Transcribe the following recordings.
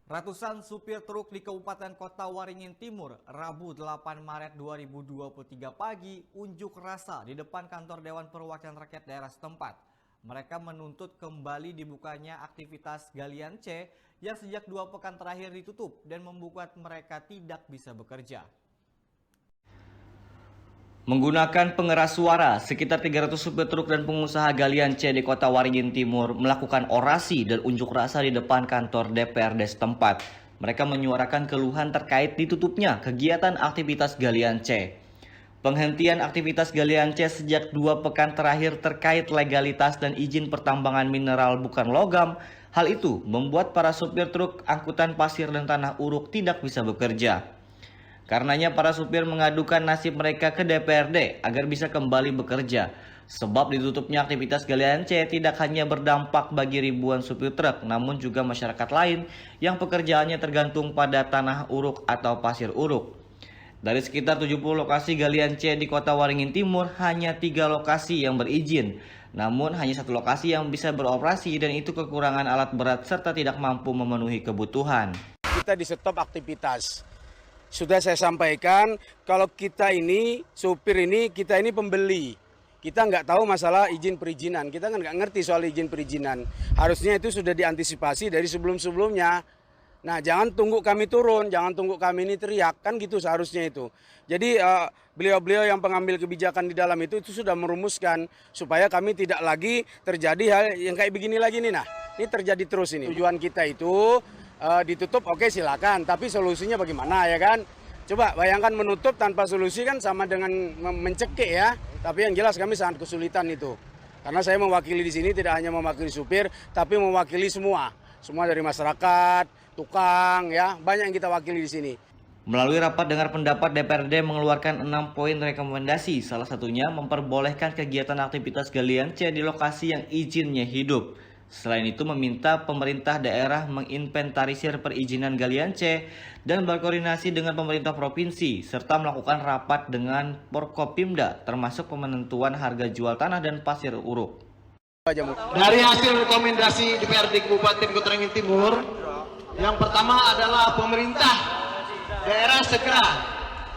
Ratusan supir truk di Kabupaten Kota Waringin Timur, Rabu 8 Maret 2023 pagi unjuk rasa di depan kantor Dewan Perwakilan Rakyat daerah setempat. Mereka menuntut kembali dibukanya aktivitas galian C yang sejak 2 pekan terakhir ditutup dan membuat mereka tidak bisa bekerja. Menggunakan pengeras suara, sekitar 300 supir truk dan pengusaha galian C di Kota Waringin Timur melakukan orasi dan unjuk rasa di depan kantor DPRD setempat. Mereka menyuarakan keluhan terkait ditutupnya kegiatan aktivitas galian C. Penghentian aktivitas galian C sejak 2 pekan terakhir terkait legalitas dan izin pertambangan mineral bukan logam. Hal itu membuat para supir truk angkutan pasir dan tanah uruk tidak bisa bekerja. Karenanya para supir mengadukan nasib mereka ke DPRD agar bisa kembali bekerja. Sebab ditutupnya aktivitas galian C tidak hanya berdampak bagi ribuan supir truk, namun juga masyarakat lain yang pekerjaannya tergantung pada tanah uruk atau pasir uruk. Dari sekitar 70 lokasi galian C di Kota Waringin Timur, hanya 3 lokasi yang berizin. Namun hanya 1 lokasi yang bisa beroperasi dan itu kekurangan alat berat serta tidak mampu memenuhi kebutuhan. Kita di stop aktivitas. Sudah saya sampaikan, kalau kita ini, supir ini, kita ini pembeli. Kita nggak tahu masalah izin perizinan, kita kan nggak ngerti soal izin perizinan. Harusnya itu sudah diantisipasi dari sebelum-sebelumnya. Nah, jangan tunggu kami turun, jangan tunggu kami ini teriak, kan gitu seharusnya itu. Jadi beliau-beliau yang pengambil kebijakan di dalam itu sudah merumuskan supaya kami tidak lagi terjadi hal yang kayak begini lagi nih. Nah, ini terjadi terus ini. Tujuan kita itu ditutup, oke silakan, tapi solusinya bagaimana ya kan? Coba bayangkan menutup tanpa solusi kan sama dengan mencekik ya. Tapi yang jelas kami sangat kesulitan itu. Karena saya mewakili di sini tidak hanya mewakili supir, tapi mewakili semua dari masyarakat, tukang ya, banyak yang kita wakili di sini. Melalui rapat dengar pendapat, DPRD mengeluarkan 6 poin rekomendasi, salah satunya memperbolehkan kegiatan aktivitas galian C di lokasi yang izinnya hidup. Selain itu meminta pemerintah daerah menginventarisir perizinan galian C dan berkoordinasi dengan pemerintah provinsi serta melakukan rapat dengan Forkopimda termasuk penentuan harga jual tanah dan pasir uruk. Dari hasil rekomendasi DPRD Kabupaten Kota Waringin Timur, yang pertama adalah pemerintah daerah segera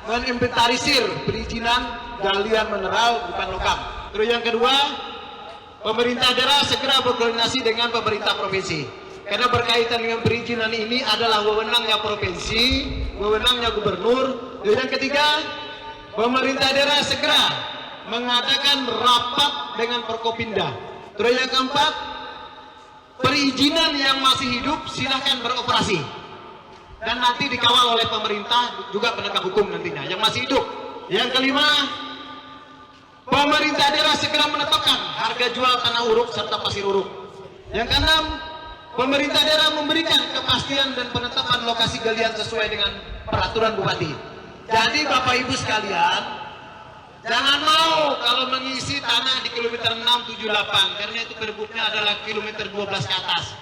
menginventarisir perizinan galian mineral bukan logam. Terus yang kedua, pemerintah daerah segera berkoordinasi dengan pemerintah provinsi. Karena berkaitan dengan perizinan ini adalah wewenangnya provinsi, wewenangnya gubernur. Dan yang ketiga, pemerintah daerah segera mengadakan rapat dengan Forkopimda. Terus yang keempat, perizinan yang masih hidup silahkan beroperasi. Dan nanti dikawal oleh pemerintah juga penegak hukum nantinya yang masih hidup. Yang kelima, pemerintah daerah segera menetapkan harga jual tanah uruk serta pasir uruk. Yang keenam, pemerintah daerah memberikan kepastian dan penetapan lokasi galian sesuai dengan peraturan bupati. Jadi Bapak Ibu sekalian, jangan mau kalau mengisi tanah di kilometer 678 karena itu penduduknya adalah kilometer 12 ke atas.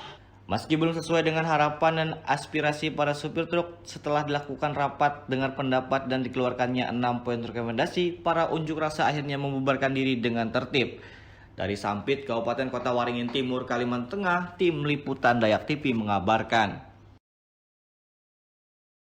Meski belum sesuai dengan harapan dan aspirasi para supir truk, setelah dilakukan rapat dengar pendapat dan dikeluarkannya 6 poin rekomendasi, para unjuk rasa akhirnya membubarkan diri dengan tertib. Dari Sampit, Kabupaten Kota Waringin Timur, Kalimantan Tengah, Tim Liputan Dayak TV mengabarkan.